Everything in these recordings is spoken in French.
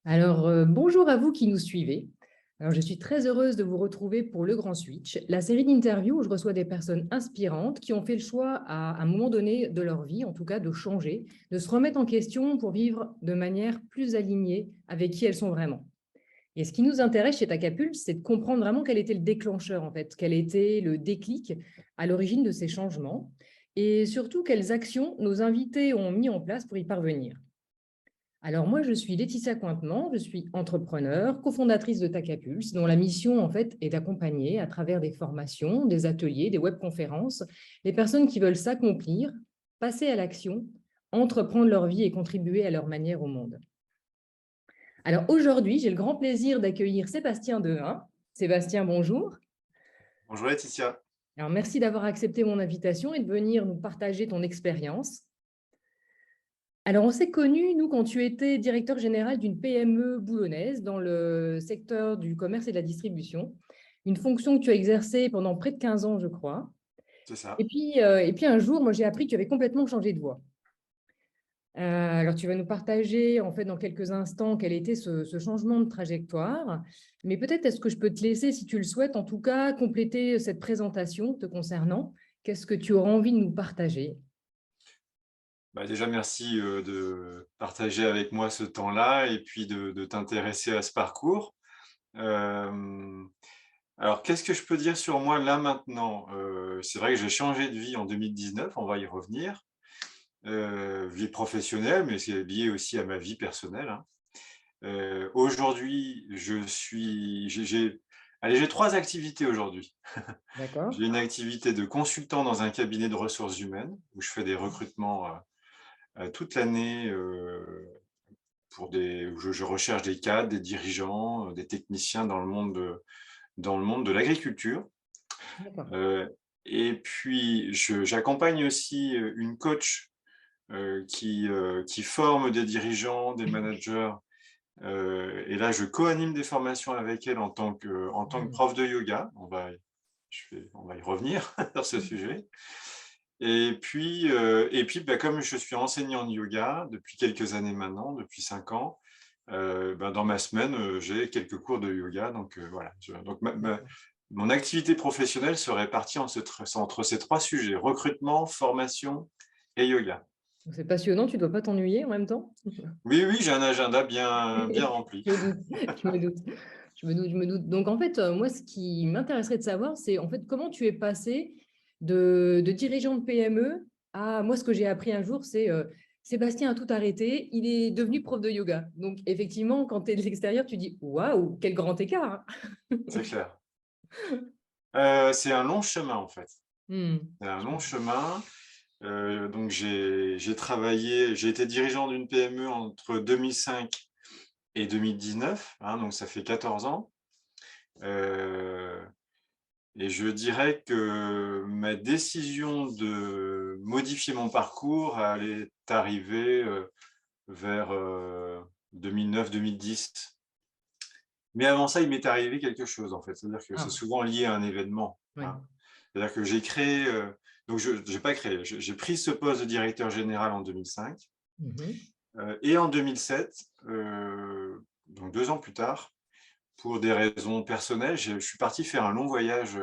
Bonjour à vous qui nous suivez. Je suis très heureuse de vous retrouver pour Le Grand Switch, la série d'interviews où je reçois des personnes inspirantes qui ont fait le choix à un moment donné de leur vie, en tout cas, de changer, de se remettre en question pour vivre de manière plus alignée avec qui elles sont vraiment. Et ce qui nous intéresse chez Takapulse, c'est de comprendre vraiment quel était le déclencheur, en fait, quel était le déclic à l'origine de ces changements et surtout quelles actions nos invités ont mis en place pour y parvenir. Alors moi, je suis Laetitia Cointement, je suis entrepreneur, cofondatrice de Takapulse, dont la mission en fait est d'accompagner à travers des formations, des ateliers, des webconférences, les personnes qui veulent s'accomplir, passer à l'action, entreprendre leur vie et contribuer à leur manière au monde. Alors aujourd'hui, j'ai le grand plaisir d'accueillir Sébastien Dehain. Sébastien, bonjour. Bonjour Laetitia. Alors merci d'avoir accepté mon invitation et de venir nous partager ton expérience. Alors, on s'est connus, nous, quand tu étais directeur général d'une PME boulonnaise dans le secteur du commerce et de la distribution, une fonction que tu as exercée pendant près de 15 ans, je crois. C'est ça. Et puis un jour, moi, j'ai appris que tu avais complètement changé de voie. Alors, tu vas nous partager, en fait, dans quelques instants, quel était ce changement de trajectoire. Mais peut-être, est-ce que je peux te laisser, si tu le souhaites, en tout cas, compléter cette présentation te concernant? Qu'est-ce que tu auras envie de nous partager? Déjà, merci de partager avec moi ce temps-là et puis de t'intéresser à ce parcours. Euh, alors, qu'est-ce que je peux dire sur moi là maintenant? C'est vrai que j'ai changé de vie en 2019, on va y revenir. Vie professionnelle, mais c'est lié aussi à ma vie personnelle, hein. Aujourd'hui, j'ai trois activités aujourd'hui. D'accord? J'ai une activité de consultant dans un cabinet de ressources humaines où je fais des recrutements toute l'année, où je recherche des cadres, des dirigeants, des techniciens dans le monde de l'agriculture. D'accord. Heu et puis j'accompagne aussi, une coach, qui forme des dirigeants, des managers, et là je co-anime des formations avec elle en tant que Hmm. prof de yoga. On va y revenir sur ce sujet. Et puis, comme je suis enseignant de yoga depuis quelques années maintenant, depuis 5 ans, dans ma semaine, j'ai quelques cours de yoga, donc voilà. Donc D'accord. mon activité professionnelle se répartit entre ces 3 sujets: recrutement, formation et yoga. C'est passionnant, tu ne dois pas t'ennuyer en même temps? Oui, oui, j'ai un agenda bien rempli. Je me doute, je me doute, je me doute. Donc, en fait, moi, ce qui m'intéresserait de savoir, c'est en fait comment tu es passé de dirigeant de PME à moi, ce que j'ai appris un jour, c'est Sébastien a tout arrêté, il est devenu prof de yoga. Donc, effectivement, quand tu es de l'extérieur, tu dis waouh, quel grand écart, hein. C'est clair. C'est un long chemin, en fait. C'est un Je long comprends. chemin. Donc j'ai été dirigeant d'une PME entre 2005 et 2019, hein, donc ça fait 14 ans. Heu et je dirais que ma décision de modifier mon parcours, elle est arrivée, vers, 2009-2010. Mais avant ça, il m'est arrivé quelque chose, en fait. C'est-à-dire que c'est Ah, souvent lié à un événement, ouais. hein. C'est-à-dire que j'ai créé, donc je j'ai pas créé, j'ai pris ce poste de directeur général en 2005, Mhm. et en 2007, donc 2 ans plus tard, pour des raisons personnelles, je suis parti faire un long voyage,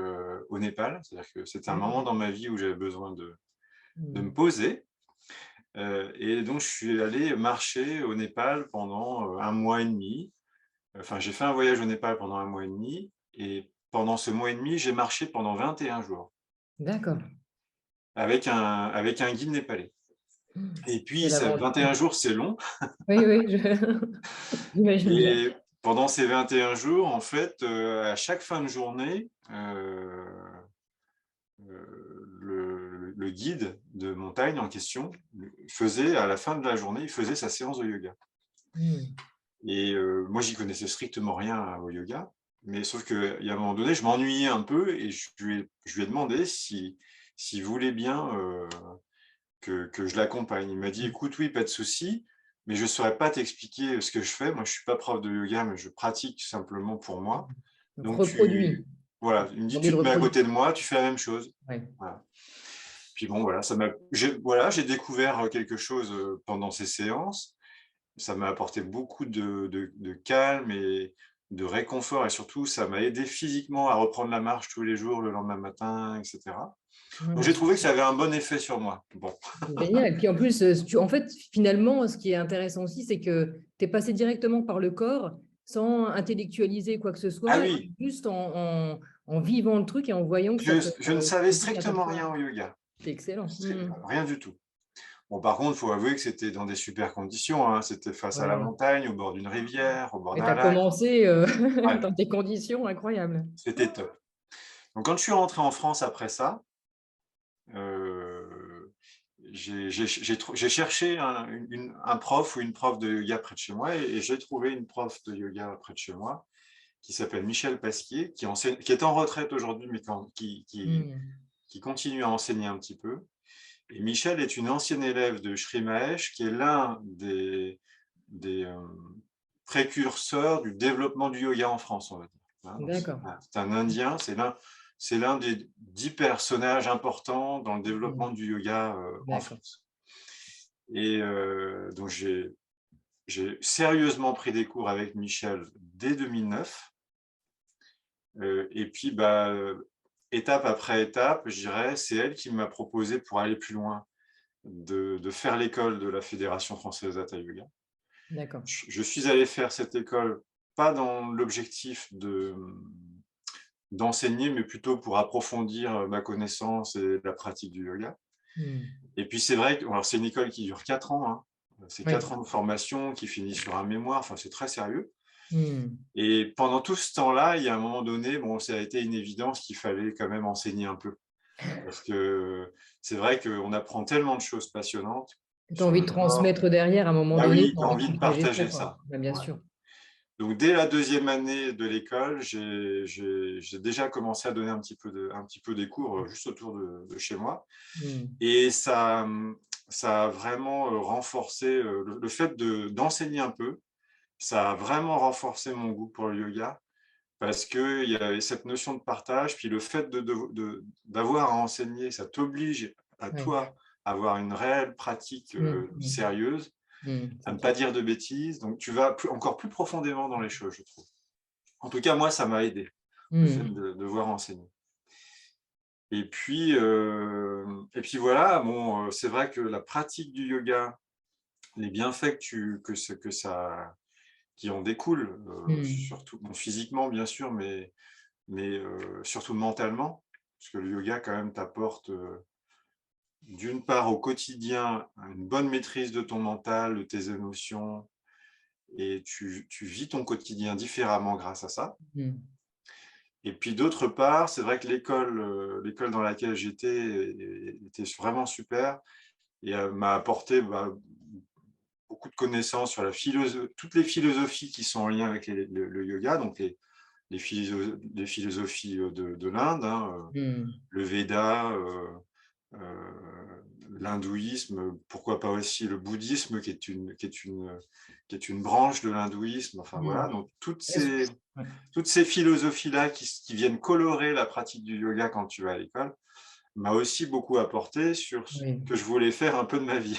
au Népal. C'est-à-dire que c'était un moment D'accord. dans ma vie où j'avais besoin de me Mhm. poser, et donc je suis allé marcher au Népal pendant, 1 mois et demi. Enfin, j'ai fait un voyage au Népal pendant 1 mois et demi, et pendant ce mois et demi, j'ai marché pendant 21 jours D'accord. avec un guide népalais. Et puis Quelle ça aventure. 21 jours, c'est long, Oui, oui, j'imagine bien. et pendant ces 21 jours, en fait, à chaque fin de journée, le guide de montagne en question faisait, à la fin de la journée, il faisait sa séance de yoga. Mhm. Et moi, j'y connaissais strictement rien au yoga, mais sauf qu'à un moment donné, je m'ennuyais un peu et je lui ai demandé s'il voulait bien, que je l'accompagne. Il m'a dit: «Écoute, oui, pas de souci, mais je ne saurais pas t'expliquer ce que je fais. Moi, je suis pas prof de yoga, mais je pratique simplement pour moi. Donc, Donc reproduit. voilà, il me dit: Demander de «Tu te mets à reproduire. côté de moi, tu fais la même chose». Ouais. Voilà. Puis bon, voilà, j'ai découvert quelque chose, pendant ces séances, Ça m'a apporté beaucoup de calme et de réconfort et surtout, ça m'a aidé physiquement à reprendre la marche tous les jours, le lendemain matin et cetera. Donc Ah, j'ai trouvé que super. ça avait un bon effet sur moi. Bon. Génial. Et puis en plus, en fait, finalement, ce qui est intéressant aussi, c'est que tu es passé directement par le corps sans intellectualiser quoi que ce Ah soit, oui, juste en vivant le truc et en voyant que je ne ça savais faisait du bien pour strictement toi. rien au yoga, C'est excellent. rien du tout. Bon, par contre, il faut avouer que c'était dans des super conditions, hein. C'était face à la Ouais. montagne, au bord d'une rivière, au bord Et tu d'un as lac. commencé Ouais, dans des conditions incroyables. c'était top. Donc quand je suis rentré en France après ça, heu, j'ai cherché un prof ou une prof de yoga près de chez moi et j'ai trouvé une prof de yoga près de chez moi qui s'appelle Michel Pasquier, qui est en retraite aujourd'hui, mais Hmm. qui continue à enseigner un petit peu. Et Michel est une ancienne élève de Sri Mahesh, qui est l'un des précurseurs du développement du yoga en France, on va dire. Hein, donc D'accord. c'est un Indien, c'est l'un des 10 personnages importants dans le Hmm. développement du yoga en D'accord. France. Et donc j'ai sérieusement pris des cours avec Michel dès 2009. Et puis, bah, étape après étape, je dirais, c'est elle qui m'a proposé, pour aller plus loin, de faire l'école de la Fédération française d'Hatha Yoga. D'accord. Je suis allé faire cette école, pas dans l'objectif d'enseigner, mais plutôt pour approfondir ma connaissance et la pratique du yoga. Hmm. Et puis c'est vrai que alors c'est une école qui dure 4 ans, hein. C'est Oui. 4 ans de formation qui finit sur un mémoire, enfin c'est très sérieux. Hmm. Et pendant tout ce temps-là, il y a un moment donné, bon, ça a été une évidence qu'il fallait quand même enseigner un peu. Parce que c'est vrai qu'on apprend tellement de choses passionnantes Tu as sur envie le de corps. transmettre derrière à un moment Bah donné, oui, tu as tu as envie de envie de partager ça, partager quoi. ça. Bah, bien Ouais. sûr. Donc dès la deuxième année de l'école, j'ai déjà commencé à donner un petit peu des cours juste autour de chez moi. Hmm. Et ça a vraiment renforcé le fait d'enseigner un peu, ça a vraiment renforcé mon goût pour le yoga parce qu'il y avait cette notion de partage, puis le fait d'avoir à enseigner, ça t'oblige à Ouais. toi à avoir une réelle pratique Hmm. Hmm. sérieuse, à C'est ne clair. pas dire de bêtises. Donc tu vas encore plus profondément dans les choses, je trouve. En tout cas, moi, ça m'a aidé, le fait Hmm. de devoir enseigner. Et puis voilà, bon, c'est vrai que la pratique du yoga, les bienfaits qui en découlent, Hmm. surtout bon, physiquement bien sûr, mais surtout mentalement, parce que le yoga quand même t'apporte, d'une part au quotidien, une bonne maîtrise de ton mental, de tes émotions et tu vis ton quotidien différemment grâce à ça. Hmm. Et puis d'autre part, c'est vrai que l'école dans laquelle j'étais était vraiment super et m'a apporté, bah, beaucoup de connaissances sur toutes les philosophies qui sont en lien avec le yoga, donc les philosophies de l'Inde, hein, Hmm. le Veda, heu, l'hindouisme, pourquoi pas aussi le bouddhisme qui est une branche de l'hindouisme, enfin Hmm. voilà, donc Est-ce- ouais. toutes ces philosophies-là qui viennent colorer la pratique du yoga quand tu vas à l'école, m'a aussi beaucoup apporté sur ce Oui. que je voulais faire un peu de ma vie.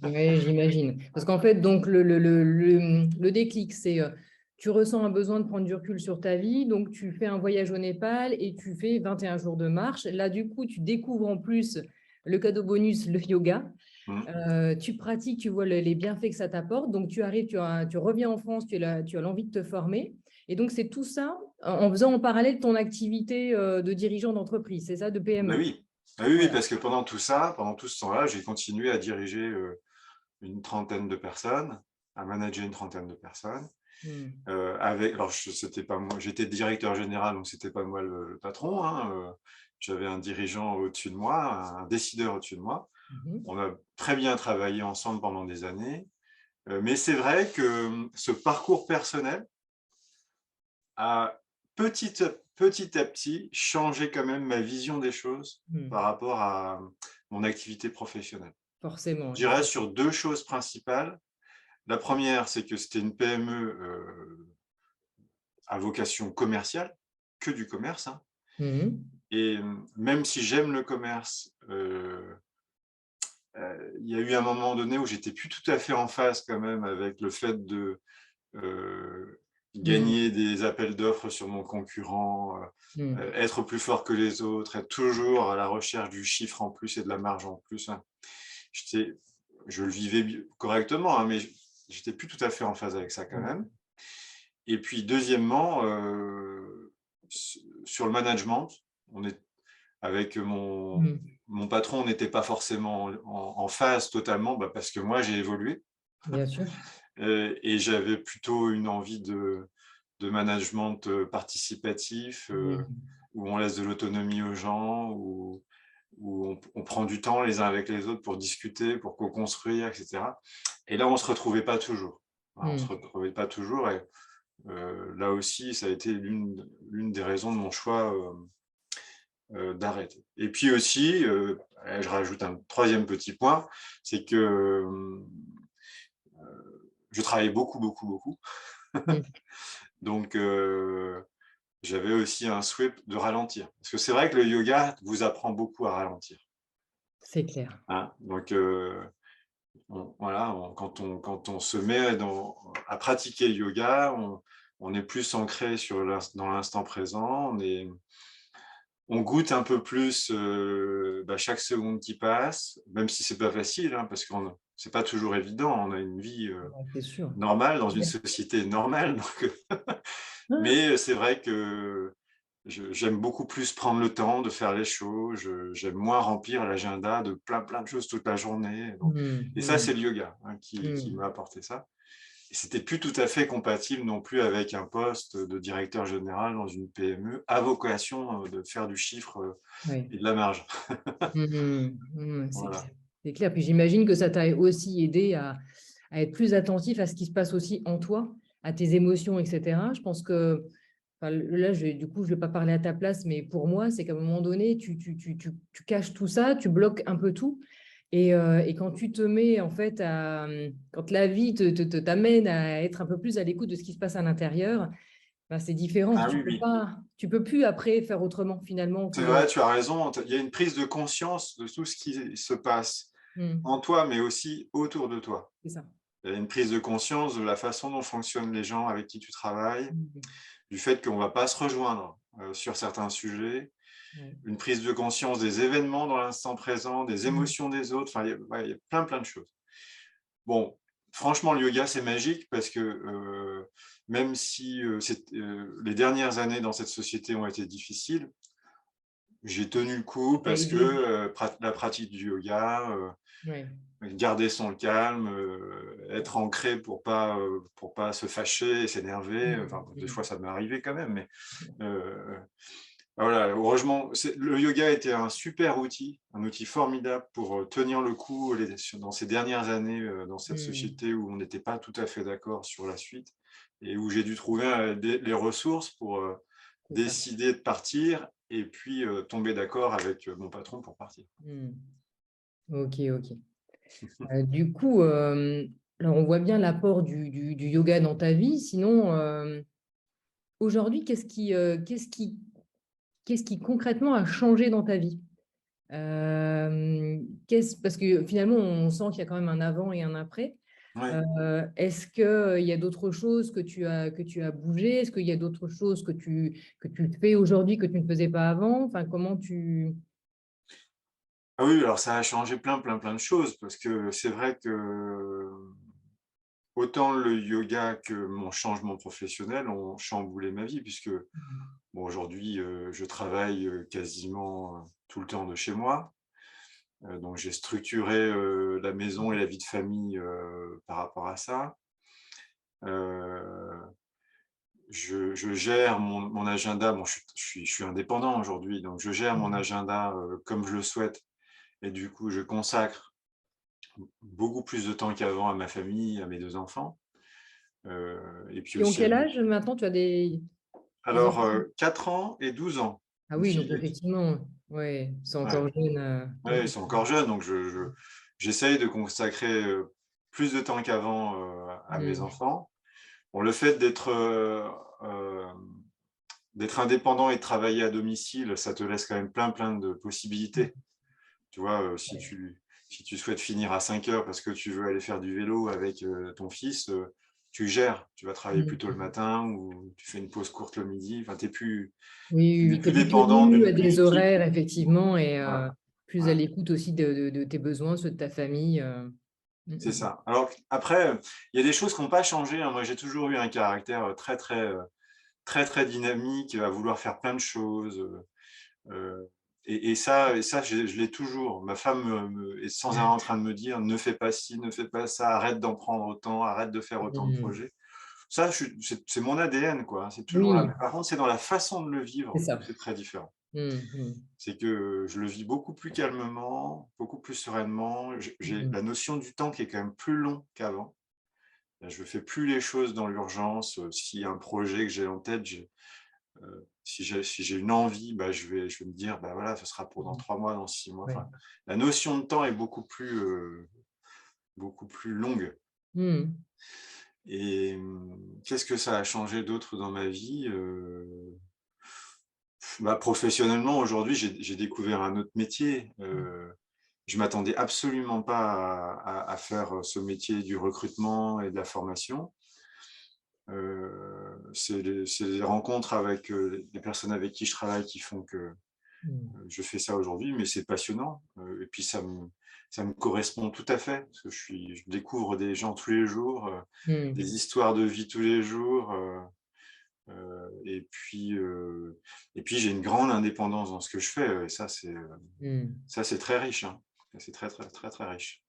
Oui, j'imagine. Parce qu'en fait, donc, le déclic, c'est tu ressens un besoin de prendre du recul sur ta vie, donc tu fais un voyage au Népal et tu fais 21 jours de marche. Là, du coup, tu découvres en plus le cadeau bonus, le yoga. Mmh. Tu pratiques, tu vois les bienfaits que ça t'apporte. Donc, tu arrives, tu reviens en France, tu as l'envie de te former. Et donc, c'est tout ça en faisant en parallèle ton activité de dirigeant d'entreprise, c'est ça, de Bah PME. oui. Ah oui, oui, Voilà. parce que pendant tout ça, pendant tout ce temps-là, j'ai continué à diriger, une trentaine de personnes, à manager une trentaine de personnes, Hmm. avec alors c'était pas moi, j'étais directeur général, donc c'était pas moi le patron, hein, j'avais un dirigeant au-dessus de moi, un décideur au-dessus de moi. Mhm. On a très bien travaillé ensemble pendant des années, mais c'est vrai que, ce parcours personnel a petit à petit changé quand même ma vision des choses par Hmm. rapport à mon activité professionnelle. Forcément, Je oui. dirais sur 2 choses principales. La première, c'est que c'était une PME, à vocation commerciale, que du commerce, hein, Mhm. et même si j'aime le commerce, il y a eu un moment donné où j'étais plus tout à fait en phase quand même avec le fait de Mmh. gagner des appels d'offres sur mon concurrent, Mmh. être plus fort que les autres, être toujours à la recherche du chiffre en plus et de la marge en plus, hein. J'étais je le vivais correctement, hein, mais j'étais plus tout à fait en phase avec ça quand Mmh. même. Et puis deuxièmement, sur le management, on est avec Mmh. mon patron, on n'était pas forcément en phase totalement, bah, parce que moi j'ai évolué, Bien sûr. et j'avais plutôt une envie de management, participatif, Mmh. où on laisse de l'autonomie aux gens, où on prend du temps les uns avec les autres pour discuter, pour co-construire et cetera. Et là, on se retrouvait pas toujours. Voilà, on se Mmh. retrouvait pas toujours, et là aussi, ça a été l'une des raisons de mon choix, d'arrêter. Et puis aussi, je rajoute un troisième petit point, c'est que, je travaillais beaucoup, beaucoup, beaucoup. Mmh. Donc j'avais aussi un souhait de ralentir. Parce que c'est vrai que le yoga vous apprend beaucoup à ralentir, C'est clair. hein. Donc voilà, quand on se met à pratiquer le yoga, on est plus ancré dans l'instant présent, on goûte un peu plus, bah, chaque seconde qui passe, même si c'est pas facile, hein, parce que c'est pas toujours évident. On a une vie, Ouais, c'est sûr. normale dans une Ouais. société normale, donc mais c'est vrai que j'aime beaucoup plus prendre le temps de faire les choses, j'aime moins remplir l'agenda de plein, plein de choses toute la journée, donc Mmh. et ça, Mmh. c'est le yoga, hein, qui Mmh. m'a apporté ça. Et c'était plus tout à fait compatible non plus avec un poste de directeur général dans une PME à vocation, de faire du chiffre, Oui. et de la marge. Mmh. Mmh. C'est Voilà. clair. C'est clair. Puis j'imagine que ça t'a aussi aidé à être plus attentif à ce qui se passe aussi en toi, à tes émotions, et cetera. Je pense que, enfin, là, du coup, je ne vais pas parler à ta place, mais pour moi, c'est qu'à un moment donné, tu caches tout ça, tu bloques un peu tout. Et quand tu te mets, en fait, quand la vie t'amène à être un peu plus à l'écoute de ce qui se passe à l'intérieur, ben, c'est différent. Ah oui, oui. Tu peux plus après faire autrement finalement C'est que… vrai, tu as raison. Il y a une prise de conscience de tout ce qui se passe Hmm, en toi, mais aussi autour de toi. c'est ça. Il y a une prise de conscience de la façon dont fonctionnent les gens avec qui tu travailles, Hmm, du fait qu'on ne va pas se rejoindre sur certains sujets, ouais. une prise de conscience des événements dans l'instant présent, des Hmm, émotions des autres. Enfin, ouais, il y a plein, plein de choses. Bon, franchement, le yoga, c'est magique parce que même si les dernières années dans cette société ont été difficiles, j'ai tenu le coup ça t'a parce que aidé. la pratique du yoga, Ouais. garder son calme, être ancré pour pas se fâcher et s'énerver. Hmm, Enfin, des fois, hmm. ça m'est arrivé quand même, mais heu, voilà, heureusement, le yoga était un super outil, un outil formidable pour, tenir le coup dans ces dernières années, dans cette Hmm, société où on n'était pas tout à fait d'accord sur la suite et où j'ai dû trouver, les ressources pour, c'est ça. décider de partir et puis, tomber d'accord avec, mon patron pour partir. Hmm. Ok, ok. Du coup, alors on voit bien l'apport du yoga dans ta vie. Sinon, aujourd'hui, qu'est-ce qui concrètement a changé dans ta vie? Parce que finalement, on sent qu'il y a quand même un avant et un après. Ouais. Est-ce qu'il y a d'autres choses que tu as bougé? Est-ce qu'il y a d'autres choses que tu fais aujourd'hui que tu ne faisais pas avant? Enfin, comment tu… Ah oui, alors ça a changé plein, plein, plein de choses parce que c'est vrai que, autant le yoga que mon changement professionnel ont chamboulé ma vie puisque, bon, aujourd'hui, je travaille, quasiment, tout le temps de chez moi. Donc j'ai structuré, la maison et la vie de famille, par rapport à ça. Heu, je gère mon agenda. Bon, je suis indépendant aujourd'hui, donc je gère mon Mmh. agenda, comme je le souhaite et du coup, je consacre beaucoup plus de temps qu'avant à ma famille, à mes 2 enfants, et puis Ils ont aussi à quel mes âge maintenant? Tu as des alors, enfants? 4 ans et 12 ans, Ah une oui, fille donc et une fille. effectivement, ouais, c'est Ouais, encore jeune. ouais, ils sont encore jeunes, donc j'essaye de consacrer, plus de temps qu'avant, à mes Mmh. enfants. Bon, le fait d'être indépendant et de travailler à domicile, ça te laisse quand même plein, plein de possibilités. Tu vois, si Ouais. Si tu souhaites finir à 5 heures parce que tu veux aller faire du vélo avec ton fils, tu gères. Tu vas travailler plus tôt le Mmh. matin ou tu fais une pause courte le midi. Enfin, Oui, tu n'es oui, tu es plus plus dépendant tenu à d'une des équipe. horaires, effectivement, et Voilà, plus à voilà, l'écoute aussi de tes besoins, ceux de ta famille. Mmh, c'est mmh. ça. Alors après, il y a des choses qui n'ont pas changé, hein. Moi, j'ai toujours eu un caractère très, très dynamique, à vouloir faire plein de choses. Heu et ça, je l'ai toujours. Ma femme est sans arrêt en train de me dire: «Ne fais pas ci, ne fais pas ça, arrête d'en prendre autant, arrête de faire autant de Mmh. projets». Ça, c'est mon ADN, quoi, hein, c'est toujours là. Oui, Mais par contre, c'est dans la façon de le c'est vivre ça. où c'est très différent. Mmh mh. C'est que je le vis beaucoup plus calmement, beaucoup plus sereinement. J'ai Mmh. la notion du temps qui est quand même plus long qu'avant. Je fais plus les choses dans l'urgence, s'il y a un projet que j'ai en tête, si j'ai une envie, bah, je vais me dire: «Bah, voilà, ce sera pour dans Mmh. 3 mois, dans 6 mois». Ouais. Enfin, la notion de temps est beaucoup plus longue Mmh. et qu'est-ce que ça a changé d'autre dans ma vie? Bah, professionnellement, aujourd'hui, j'ai découvert un autre métier. Je m'attendais absolument pas à faire ce métier du recrutement et de la formation. C'est les rencontres avec, les personnes avec qui je travaille qui font que Mmh. je fais ça aujourd'hui, mais c'est passionnant, et puis ça me correspond tout à fait parce que je découvre des gens tous les jours, Mmh. des histoires de vie tous les jours, et puis j'ai une grande indépendance dans ce que je fais, et Mmh. ça c'est très riche, hein. Ça c'est très, très, très, très riche.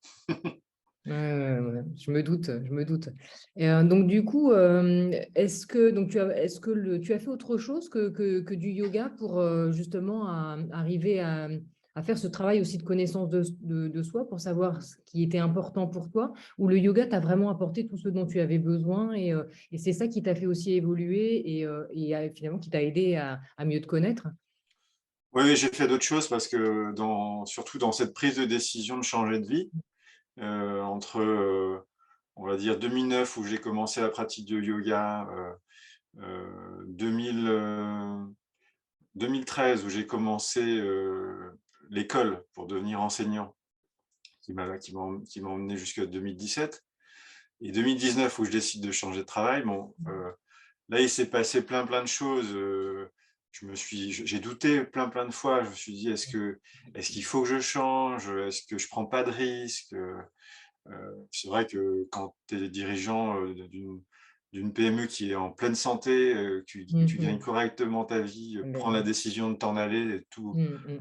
Ouais, ouais, ouais, je me doute, je me doute. Et donc du coup, est-ce que tu as fait autre chose que du yoga pour, justement arriver à faire ce travail aussi de connaissance de soi pour savoir ce qui était important pour toi? Ou le yoga t'a vraiment apporté tout ce dont tu avais besoin et c'est ça qui t'a fait aussi évoluer finalement qui t'a aidé à mieux te connaître? Oui, oui, j'ai fait d'autres choses parce que surtout dans cette prise de décision de changer de vie, entre, on va dire 2009 où j'ai commencé la pratique de yoga, 2013 où j'ai commencé, l'école pour devenir enseignant, qui m'a emmené jusqu'à 2017 et 2019 où je décide de changer de travail. Bon, là, il s'est passé plein de choses, j'ai douté plein de fois. Je me suis dit: «Est-ce qu'il faut que je change? Est-ce que je prends pas de risques?» C'est vrai que quand tu es dirigeant, d'une PME qui est en pleine santé, tu gagnes Mmh. correctement ta vie, prendre la décision de t'en aller et Mmh mh.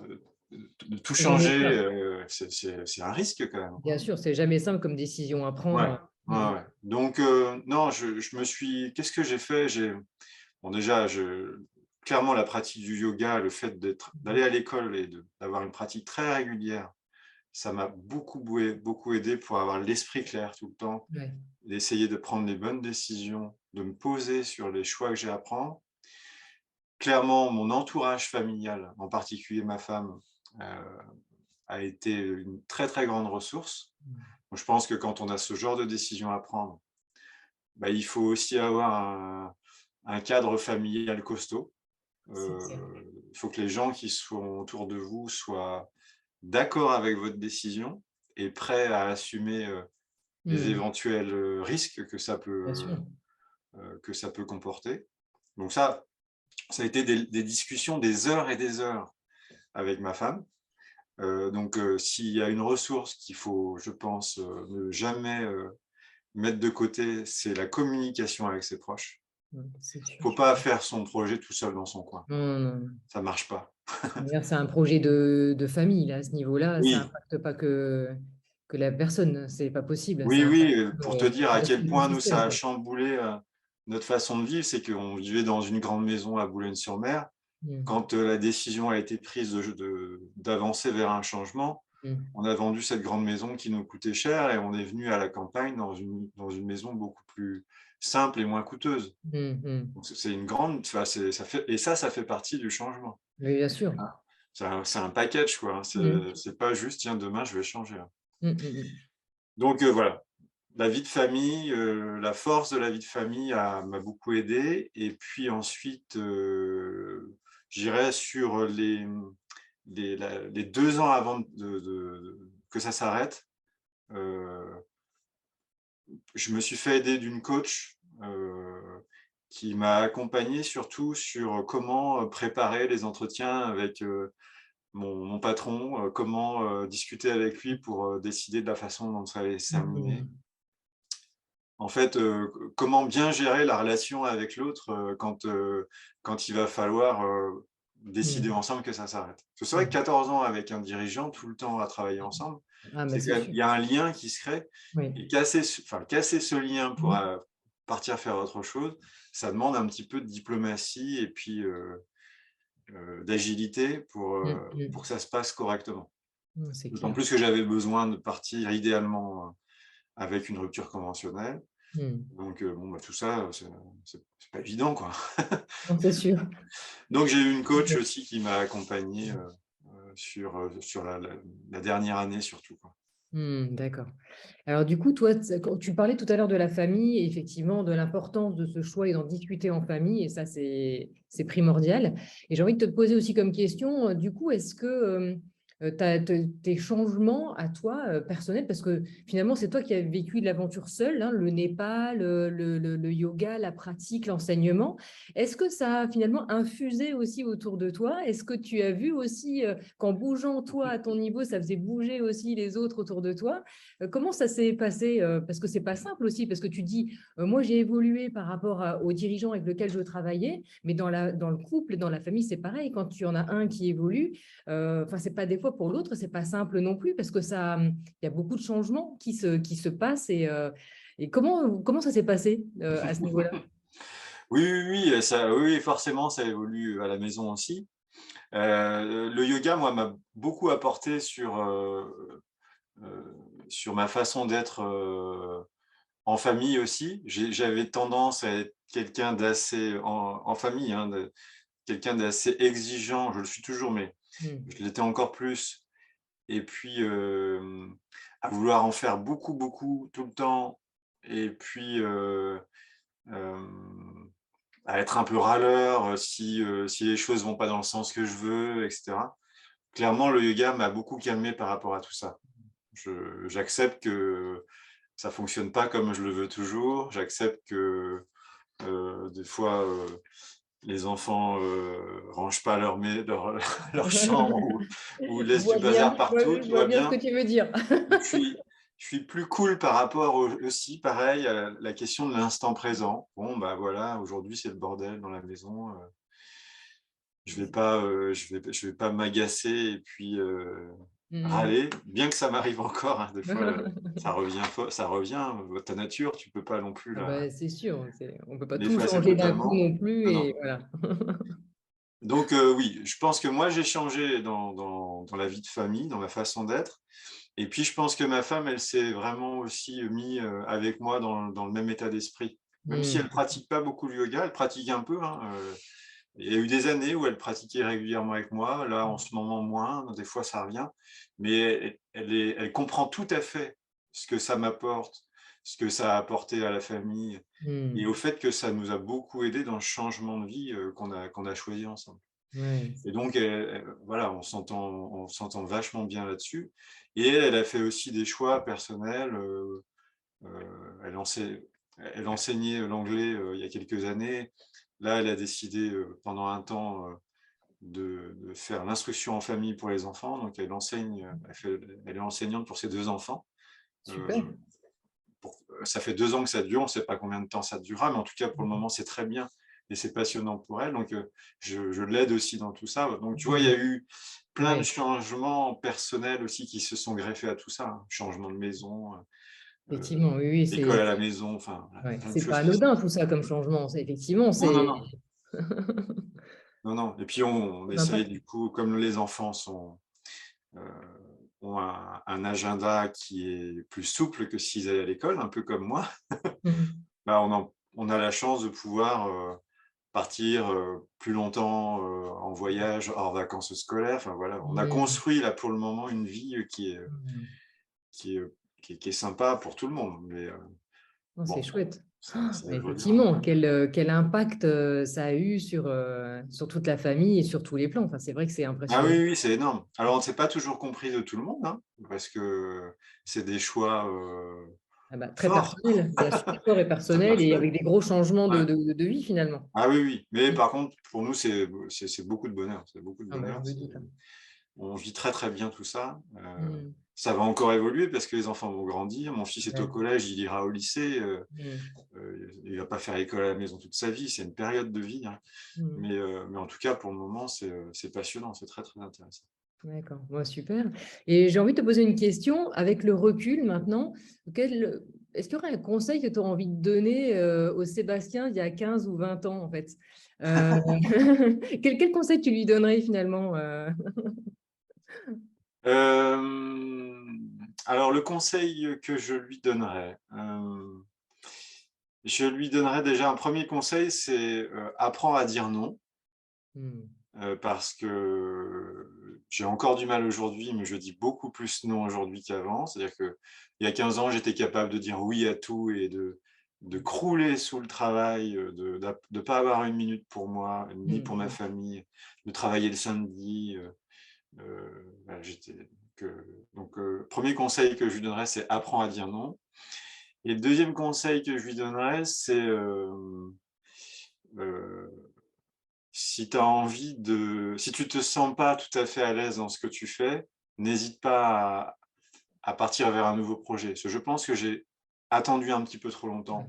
heu, de tout C'est jamais changer, simple. c'est un risque quand même, Bien quoi. sûr, c'est jamais simple comme décision à Ouais, prendre. ouais, Mmh. ouais. Donc non, qu'est-ce que j'ai fait? Bon, déjà, clairement la pratique du yoga, le fait d'aller à l'école et d'avoir une pratique très régulière, ça m'a beaucoup aidé pour avoir l'esprit clair tout le temps, Ouais. d'essayer de prendre les bonnes décisions, de me poser sur les choix que j'ai à prendre. Clairement, mon entourage familial, en particulier ma femme, heu, a été une très, très grande ressource. Mmh. Donc je pense que quand on a ce genre de décision à prendre, bah, il faut aussi avoir un cadre familial costaud. C'est clair. Il faut que les gens qui sont autour de vous soient d'accord avec votre décision et prêts à assumer, les Mmh. éventuels, risques Bien sûr. que ça peut comporter. Donc ça a été des discussions des heures et des heures avec ma femme. Donc s'il y a une ressource qu'il faut, je pense, ne jamais, mettre de côté, c'est la communication avec ses proches. C'est sûr. Faut pas faire son projet tout seul dans son coin. Non, non, non. Ça marche pas. D'ailleurs, c'est un projet de famille, là, à ce niveau-là, ça Oui, impacte pas que la personne, c'est pas possible, oui, ça oui, impacte, pour te dire le à reste quel de point nous l'écosystème, ça a quoi. chamboulé, notre façon de vivre, c'est qu'on vivait dans une grande maison à Boulogne-sur-Mer. Mmh. Quand, la décision a été prise d'avancer vers un changement, Mmh. on a vendu cette grande maison qui nous coûtait cher et on est venu à la campagne dans une maison beaucoup plus simple et moins coûteuse. Mmh mh. Donc c'est une grande, enfin ça fait partie du changement. Oui, bien sûr. Ah, c'est un package, quoi, hein. Mmh. C'est pas juste: «Tiens, demain je vais changer», hein. Mmh mh mh. Donc voilà, la vie de famille, la force de la vie de famille m'a beaucoup aidé et puis ensuite, je dirais sur les 2 ans avant que ça s'arrête, heu, je me suis fait aider d'une coach, qui m'a accompagné surtout sur comment, préparer les entretiens avec, mon patron, comment, discuter avec lui pour, décider de la façon dont ça allait se terminer. Mmh. En fait, comment bien gérer la relation avec l'autre, quand il va falloir, décider Mmh. ensemble que ça s'arrête. Parce que c'est vrai que Mmh. 14 ans avec un dirigeant, tout le temps à travailler ensemble, Ah, mais c'est c'est quand même sûr. il y a un lien qui se crée Oui. et casser ce lien pour, Mmh. partir faire autre chose, ça demande un petit peu de diplomatie et puis, d'agilité Mmh mh. pour que ça se passe correctement. Mmh, c'est D'autant clair. plus que j'avais besoin de partir idéalement, avec une rupture conventionnelle. Mmh. Donc, bon, bah, tout ça, c'est pas évident, quoi. Non, c'est sûr. Donc j'ai eu une coach Ouais. aussi qui m'a accompagné, sur la dernière année surtout, quoi. Mmh, d'accord. Alors du coup, toi, quand tu parlais tout à l'heure de la famille et effectivement de l'importance de ce choix et d'en discuter en famille, et ça, c'est primordial. Et j'ai envie de te poser aussi comme question, du coup, est-ce que tes changements à toi, personnels, parce que finalement, c'est toi qui as vécu de l'aventure seule, hein, le Népal, le yoga, la pratique, l'enseignement. Est-ce que ça a finalement infusé aussi autour de toi? Est-ce que tu as vu aussi, qu'en bougeant toi à ton niveau, ça faisait bouger aussi les autres autour de toi? Comment ça s'est passé? Parce que c'est pas simple aussi, parce que tu dis, moi j'ai évolué par rapport aux dirigeants avec lesquels je travaillais, mais dans le couple, dans la famille, c'est pareil. Quand tu en as un qui évolue, enfin c'est pas des fois pour l'autre, c'est pas simple non plus, parce que ça, il y a beaucoup de changements qui se passent et comment ça s'est passé à ce niveau-là? Oui, oui, oui, oui, oui, forcément, ça évolue à la maison aussi. Le yoga, moi, m'a beaucoup apporté sur ma façon d'être, en famille aussi. J'avais tendance à être quelqu'un d'assez en famille, hein, quelqu'un d'assez exigeant. Je le suis toujours, mais Mmh. je l'étais encore plus. Et puis, à vouloir en faire beaucoup, beaucoup, tout le temps et puis, hem, à être un peu râleur, si les choses vont pas dans le sens que je veux et cetera. Clairement, le yoga m'a beaucoup calmé par rapport à tout ça. J'accepte que ça fonctionne pas comme je le veux toujours. J'accepte que, des fois, les enfants, rangent pas leur chambre ou Je laissent du vois bien, bazar partout, je tu vois vois bien ce que bien? tu veux dire. Donc je suis plus cool par rapport aussi pareil à la question de l'instant présent. Bon, bah, voilà, aujourd'hui, c'est le bordel dans la maison, je vais pas m'agacer et puis, Mmh. râler, bien que ça m'arrive encore, hein, des fois, ça revient, ta nature, tu peux pas non plus Ah la bah, c'est sûr, on peut pas tout l'effacer changer d'un coup totalement. non plus Non, et non. voilà. Donc, oui, je pense que moi, j'ai changé dans la vie de famille, dans ma façon d'être et puis je pense que ma femme, elle s'est vraiment aussi mis, avec moi dans le même état d'esprit. Même si elle Mmh. pratique pas beaucoup le yoga, elle pratique un peu, hein, il y a eu des années où elle pratiquait régulièrement avec moi. Là, en ce moment, moins, des fois, ça revient. Mais elle comprend tout à fait ce que ça m'apporte, ce que ça a apporté à la famille et Mmh. au fait que ça nous a beaucoup aidé dans le changement de vie, qu'on a choisi ensemble. Ouais, Et c'est donc, voilà, on s'entend vachement bien là-dessus. Et elle a fait aussi des choix personnels. Elle elle enseignait l'anglais, il y a quelques années. Là, elle a décidé, pendant un temps, de faire l'instruction en famille pour les enfants. Donc elle est enseignante pour ses 2 enfants. super. Ça fait 2 ans que ça dure, on ne sait pas combien de temps ça durera, mais en tout cas, pour le moment, c'est très bien et c'est passionnant pour elle. Donc, je l'aide aussi dans tout ça. Donc, tu vois, il y Mmh. a eu plein de Ouais, changements personnels aussi qui se sont greffés à tout ça, hein. Changement de maison, effectivement, oui, oui, école à la maison, enfin, voilà, ouais, plein de c'est pas choses qui sont anodin tout ça comme changement. C'est effectivement, non, non, c'est non, non, non et puis on essaye d'impact. du coup, comme les enfants heu, ont un agenda qui est plus souple que s'ils allaient à l'école, un peu comme moi, Mmh. bah, on a la chance de pouvoir, partir, plus longtemps, en voyage hors vacances scolaires. Enfin voilà, on a Mmh. construit là pour le moment une vie, Mmh. qui est, qui est sympa pour tout le monde. Mais Non, c'est bon, chouette. ça évoluera. Effectivement, quel impact ça a eu sur toute la famille et sur tous les plans. Enfin, c'est vrai que c'est Ah impressionnant. oui, oui, c'est énorme. Alors, on ne s'est pas toujours compris de tout le monde, hein, parce que c'est des choix Ah bah, très forts, personnel, bien sûr, fort et très personnel et personnels. avec des gros changements Ouais. de vie finalement. Ah oui, oui. Mais Mm. par contre, pour nous, c'est beaucoup de bonheur. C'est beaucoup de Ah bah, je bonheur. me doute, hein. On vit très, très bien tout ça. Mm. Ça va encore évoluer parce que les enfants vont grandir. Mon fils est au Ouais. collège, il ira au lycée. Mm. Il ne va pas faire école à la maison toute sa vie. C'est une période de vie, hein. Mm. Mais en tout cas, pour le moment, c'est passionnant. C'est très, très intéressant. D'accord, moi super. Et j'ai envie de te poser une question avec le recul maintenant. Est-ce qu'il y aurait un conseil que tu aurais envie de donner au Sébastien il y a 15 ou 20 ans en fait? Euh, quel conseil tu lui donnerais finalement Alors, le conseil que je lui donnerais déjà un premier conseil, c'est apprends à dire non. Hmm. Parce que j'ai encore du mal aujourd'hui, mais je dis beaucoup plus non aujourd'hui qu'avant. C'est-à-dire qu'il y a 15 ans, j'étais capable de dire oui à tout et de crouler sous le travail, de ne pas avoir une minute pour moi, ni pour ma Hmm. famille, de travailler le samedi. Voilà, donc, premier conseil que je lui donnerais, c'est apprends à dire non. Et le deuxième conseil que je lui donnerais, c'est si tu as envie si tu te sens pas tout à fait à l'aise dans ce que tu fais, n'hésite pas à partir vers un nouveau projet. Parce que je pense que j'ai attendu un petit peu trop longtemps.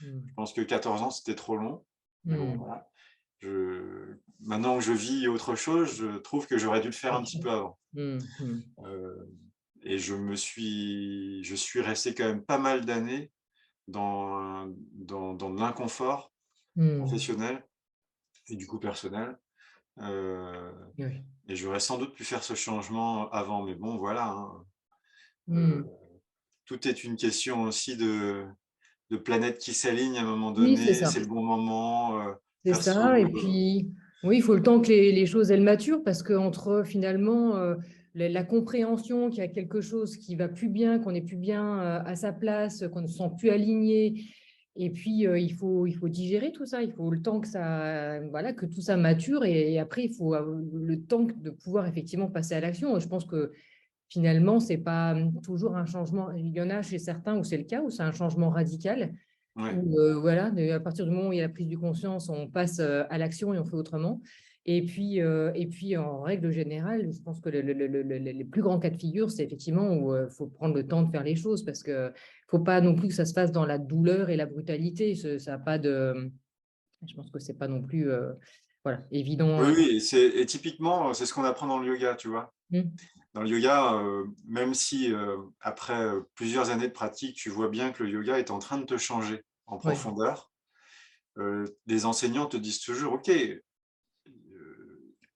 Hmm. Je pense que 14 ans, c'était trop long. Mais bon, Hmm. voilà. Maintenant que je vis autre chose, je trouve que j'aurais dû le faire Bien un petit sûr. peu avant. Hmm. Hmm. Euh, et je suis resté quand même pas mal d'années dans de l'inconfort Hmm. professionnel et du coup personnel. Euh, Oui. Et j'aurais sans doute pu faire ce changement avant, mais bon, voilà, hein. Heu, Hmm. Tout est une question aussi de planètes qui s'alignent à un moment Oui, c'est donné. ça. C'est le bon moment, C'est ça. Et puis, oui, il faut le temps que les choses, elles maturent parce qu'entre finalement la compréhension qu'il y a quelque chose qui va plus bien, qu'on n'est plus bien à sa place, qu'on ne se sent plus aligné. Et puis, il faut digérer tout ça. Il faut le temps que ça, voilà, que tout ça mature. Et après, il faut le temps de pouvoir effectivement passer à l'action. Je pense que finalement, c'est pas toujours un changement. Il y en a chez certains où c'est le cas, où c'est un changement radical ouais, où voilà, à partir du moment où il y a la prise du conscience, on passe à l'action et on fait autrement. Et puis, en règle générale, je pense que les plus grands cas de figure, c'est effectivement où il faut prendre le temps de faire les choses parce que faut pas non plus que ça se fasse dans la douleur et la brutalité. Ça a pas de, je pense que c'est pas non plus voilà, évident. oui, oui, et typiquement, c'est ce qu'on apprend dans le yoga, tu vois? Mm. Dans le yoga, même si, après, plusieurs années de pratique, tu vois bien que le yoga est en train de te changer en Ouais. profondeur, les enseignants te disent toujours: «OK, il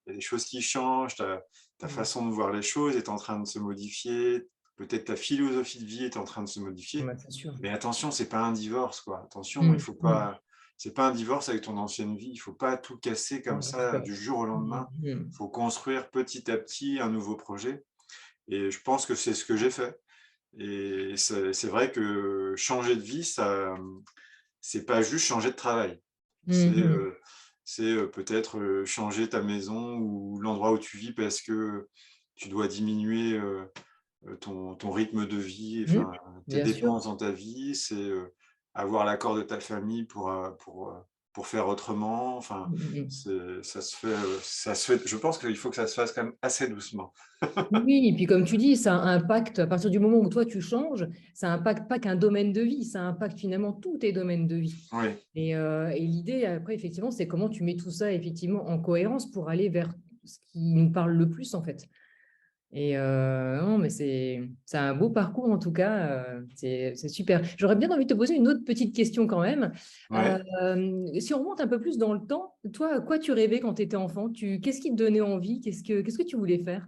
y a des choses qui changent, ta Mm. façon de voir les choses est en train de se modifier, peut-être ta philosophie de vie est en train de se modifier, Ouais, c'est sûr. mais attention, c'est pas un divorce, quoi. Attention, il Mm. faut Mm. pas c'est pas un divorce avec ton ancienne vie, il faut pas tout casser Non, comme bien sûr. ça du jour au Mm. lendemain. Mm. Il faut construire petit à petit un nouveau projet et je pense que c'est ce que j'ai fait et c'est vrai que changer de vie, ça, c'est pas juste changer de travail. C'est, Mm. peut-être, changer ta maison ou l'endroit où tu vis parce que tu dois diminuer, ton rythme de vie, Mm. enfin, tes Bien sûr. dépenses dans ta vie. C'est, avoir l'accord de ta famille pour faire autrement. Enfin, Mm. Mm. ça se fait je pense qu'il faut que ça se fasse quand même assez doucement. Oui, et puis comme tu dis, ça impacte, à partir du moment où toi tu changes, ça impacte pas qu'un domaine de vie, ça impacte finalement tous tes domaines de vie. Oui, Et l'idée, après, effectivement, c'est comment tu mets tout ça effectivement en cohérence pour aller vers ce qui nous parle le plus, en fait. Et non, mais c'est un beau parcours, en tout cas, c'est super. J'aurais bien envie de te poser une autre petite question quand même. ouais. Si on remonte un peu plus dans le temps, toi, à quoi tu rêvais quand tu étais enfant? Qu'est-ce qui te donnait envie? Qu'est-ce que tu voulais faire?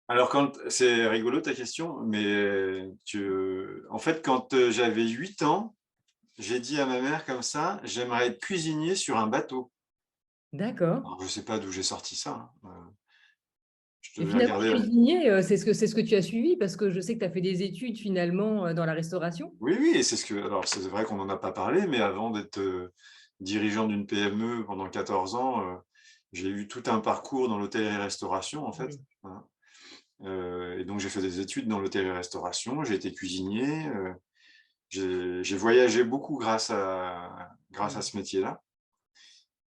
Alors c'est rigolo ta question, mais en fait, quand, j'avais 8 ans, j'ai dit à ma mère comme ça: «J'aimerais être cuisinier sur un bateau». D'accord. Alors je sais pas d'où j'ai sorti ça, hein, Je Et devais finalement, regarder. cuisinier, c'est ce que tu as suivi parce que je sais que tu as fait des études finalement dans la restauration. Oui, oui, et alors c'est vrai qu'on n'en a pas parlé, mais avant d'être dirigeant d'une PME pendant 14 ans, j'ai eu tout un parcours dans l'hôtellerie-restauration, en fait. Mhm. Voilà. Et donc, j'ai fait des études dans l'hôtellerie-restauration, j'ai été cuisinier, j'ai voyagé beaucoup grâce à ce métier-là.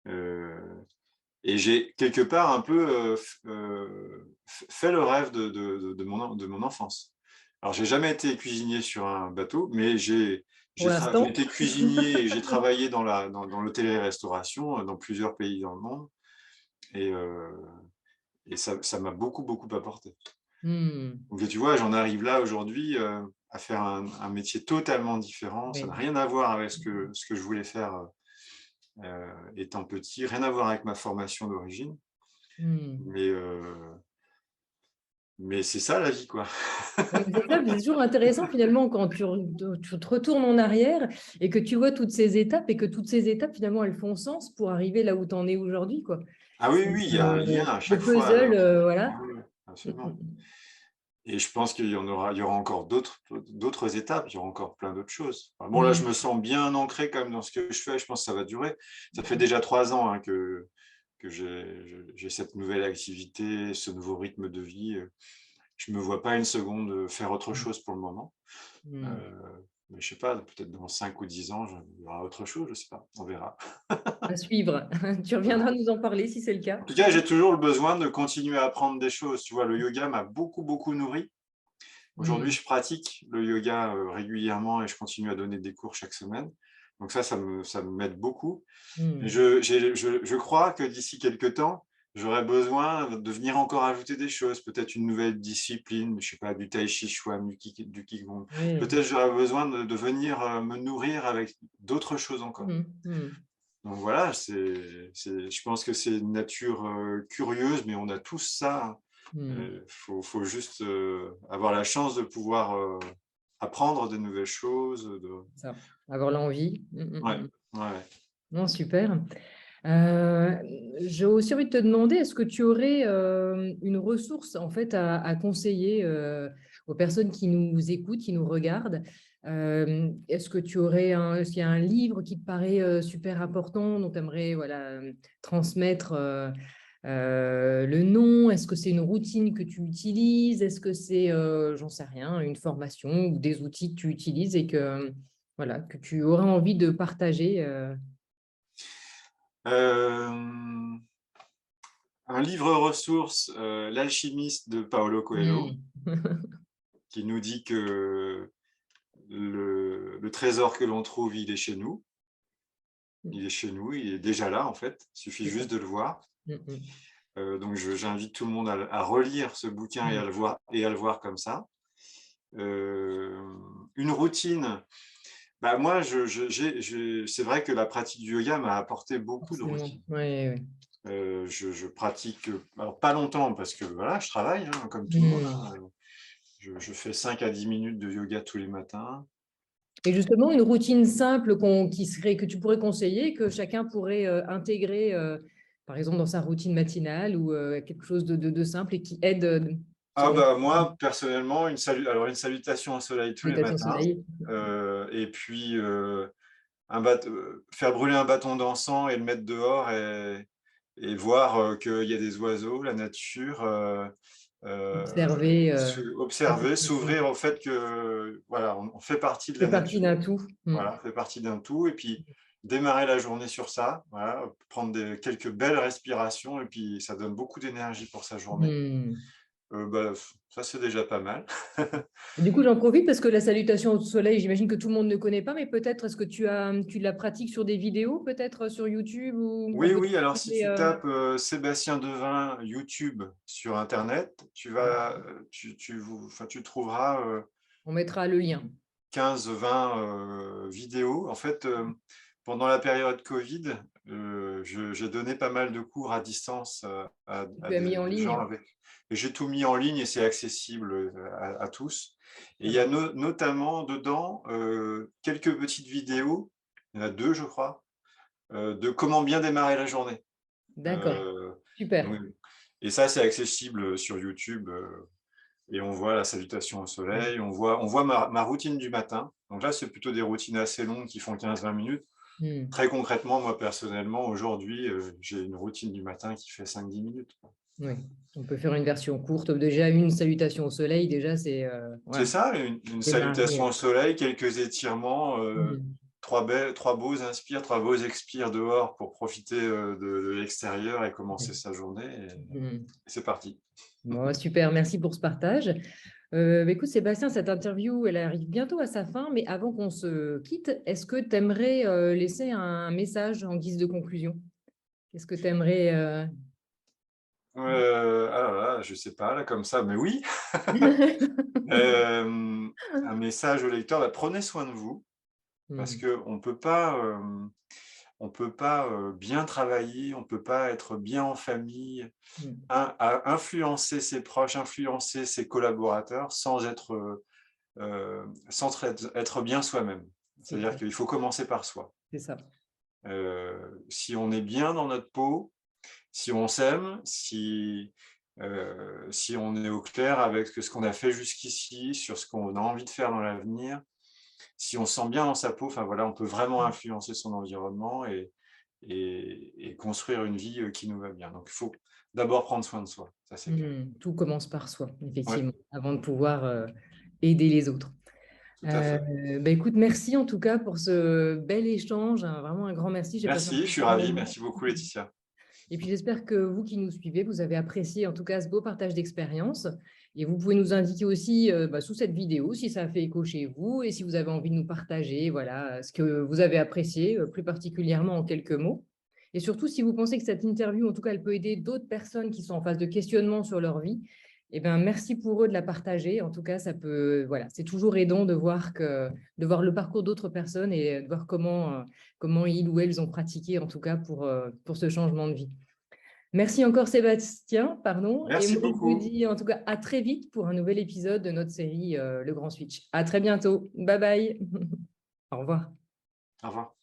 Euh, et j'ai quelque part un peu fait le rêve de mon enfance. Alors, j'ai jamais été cuisinier sur un bateau, mais Pour j'ai l'instant. été cuisinier et j'ai travaillé dans l'hôtellerie-restauration dans plusieurs pays dans le monde. Et, euh, et ça m'a beaucoup, beaucoup apporté. Hmm. Donc, tu vois, j'en arrive là aujourd'hui à faire un métier totalement différent. Ça n'a Oui. rien à voir avec ce que je voulais faire étant petit, rien à voir avec ma formation d'origine. Hmm. Mais, mais c'est ça la vie, quoi. Ouais, mais c'est ça, c'est toujours intéressant finalement quand tu te retournes en arrière et que tu vois toutes ces étapes et que toutes ces étapes finalement elles font sens pour arriver là où tu en es aujourd'hui, quoi. Ah oui, C'est oui, il y a un lien à le chaque fois. puzzle, Ah voilà. oui, oui, Mm, mm, absolument. Et je pense qu'il y aura encore d'autres étapes, il y aura encore plein d'autres choses. Enfin, bon, là, je mm. me sens bien ancré quand même dans ce que je fais. Je pense que ça va durer. Ça fait Mm. déjà 3 ans hein, que j'ai cette nouvelle activité, ce nouveau rythme de vie. Je ne me vois pas une seconde faire autre chose pour le moment. Mm. Euh, mais je sais pas, peut-être dans 5 ou 10 ans, il y aura autre chose, je sais pas, on verra. À suivre. Tu Voilà. reviendras nous en parler si c'est le En cas. tout cas, j'ai toujours le besoin de continuer à apprendre des choses. Tu vois, le yoga m'a beaucoup, beaucoup nourri. Aujourd'hui, Mm. je pratique le yoga régulièrement et je continue à donner des cours chaque semaine. Donc ça m'aide beaucoup. Et Mm. je crois que d'ici quelques temps, j'aurai besoin de venir encore ajouter des choses, peut-être une nouvelle discipline, je sais pas, du tai chi chuan, du qigong. Oui. Peut-être j'aurai besoin de venir me nourrir avec d'autres choses encore. Mm. Mm. Donc voilà, je pense que c'est une nature curieuse, mais on a tous ça. Mm. Il faut juste avoir la chance de pouvoir apprendre de nouvelles choses. Ça, avoir l'envie. Ouais, ouais. Non, super. Euh, j'ai aussi envie de te demander, est-ce que tu aurais une ressource en fait à conseiller aux personnes qui nous écoutent, qui nous regardent? Est-ce que est-ce qu'il y a un livre qui te paraît super important, dont tu aimerais voilà, transmettre le nom? Est-ce que c'est une routine que tu utilises? Est-ce que c'est, j'en sais rien, une formation ou des outils que tu utilises et que, voilà, que tu aurais envie de partager Euh, un livre ressource, L'alchimiste de Paolo Coelho, Hmm. qui nous dit que le trésor que l'on trouve, il est chez nous. Il est chez nous, il est déjà là en fait. Il suffit C'est ça. juste de le voir. Mm, mm, Donc j'invite tout le monde à relire ce bouquin mm. et à le voir comme ça. Une routine. Bah, moi, c'est vrai que la pratique du yoga m'a apporté beaucoup de Forcément. routine. Ouais, ouais. Je pratique, alors pas longtemps parce que voilà, je travaille hein, comme tout le monde. Mm. Hein. Je fais 5 à 10 minutes de yoga tous les matins. Et justement, une routine simple que tu pourrais conseiller, que chacun pourrait intégrer, par exemple, dans sa routine matinale ou quelque chose de simple et qui aide Ah sur bah moi, personnellement, alors une salutation au soleil tous les méditation matins. soleil. Et puis faire brûler un bâton d'encens et le mettre dehors et voir qu'il y a des oiseaux, la nature, Observer. Ça, c'est observer, très simple. s'ouvrir au fait que voilà, on fait partie de C'est la partie nature, d'un tout. Mm. voilà, on fait partie d'un tout, et puis démarrer la journée sur ça, voilà, prendre quelques belles respirations, et puis ça donne beaucoup d'énergie pour sa journée. Mm. Bah, ça, c'est déjà pas mal. Et du coup, j'en profite parce que la salutation au soleil, j'imagine que tout le monde ne connaît pas, mais peut-être est-ce que tu la pratiques sur des vidéos, peut-être sur YouTube ou on Oui, peut oui, alors si trouver, tu tapes Sébastien Devin YouTube sur Internet, enfin, tu trouveras on mettra le lien. 15-20 vidéos. En fait, pendant la période Covid, j'ai donné pas mal de cours à distance à Tu as mis en des gens ligne. avec. Et j'ai tout mis en ligne et c'est accessible à tous. Et il Ça y a marche. notamment dedans quelques petites vidéos, il y en a 2, je crois, de comment bien démarrer la journée. D'accord. Euh, donc, Super. Et ça, c'est accessible sur YouTube, et on voit la salutation au Mmh. soleil, on voit ma routine du matin. Donc là, c'est plutôt des routines assez longues qui font 15-20 minutes. Mmh. Très concrètement, moi, personnellement, aujourd'hui, j'ai une routine du matin qui fait 5-10 minutes, quoi. Oui, on peut faire une version courte. Déjà, une salutation au soleil, déjà, c'est C'est voilà, ça, une démarrer. salutation au soleil, quelques étirements, Mmh. 3 beaux inspires, 3 beaux expires dehors pour profiter, de l'extérieur et commencer Oui. sa journée et Mmh. c'est parti. Bon, super, merci pour ce partage. Écoute, Sébastien, cette interview, elle arrive bientôt à sa fin, mais avant qu'on se quitte, est-ce que tu aimerais laisser un message en guise de conclusion? Qu'est-ce que tu aimerais Ah là là, je sais pas là comme ça, mais oui! Un message au lecteur, bah, prenez soin de vous parce qu'on peut pas, bien travailler, on peut pas être bien en famille, influencer ses proches, influencer ses collaborateurs sans être bien soi-même. C'est-à-dire Exact, qu'il faut commencer par soi. c'est ça. Si on est bien dans notre peau, si on s'aime, si on est au clair avec ce qu'on a fait jusqu'ici, sur ce qu'on a envie de faire dans l'avenir, si on se sent bien dans sa peau, enfin voilà, on peut vraiment influencer son environnement et construire une vie, qui nous va bien. Donc il faut d'abord prendre soin de soi, ça c'est clair. Tout commence par soi, Ouais, effectivement, avant de pouvoir aider les autres. tout à fait. Écoute, merci en tout cas pour ce bel échange, vraiment un grand merci. J'ai passé un Merci, je suis super ravi. moment. Merci beaucoup Laetitia. Et puis j'espère que vous qui nous suivez, vous avez apprécié en tout cas ce beau partage d'expérience. Et vous pouvez nous indiquer aussi sous cette vidéo si ça a fait écho chez vous et si vous avez envie de nous partager voilà, ce que vous avez apprécié, plus particulièrement en quelques mots. Et surtout, si vous pensez que cette interview, en tout cas, elle peut aider d'autres personnes qui sont en phase de questionnement sur leur vie, eh ben, merci pour eux de la partager. En tout cas, ça peut, voilà, c'est toujours aidant de voir le parcours d'autres personnes et de voir comment ils ou elles ont pratiqué, en tout cas, pour ce changement de vie. Merci encore Sébastien, pardon. Et Merci moi, je vous beaucoup. dis en tout cas à très vite pour un nouvel épisode de notre série Le Grand Switch. À très bientôt. Bye bye. Au revoir. Au revoir.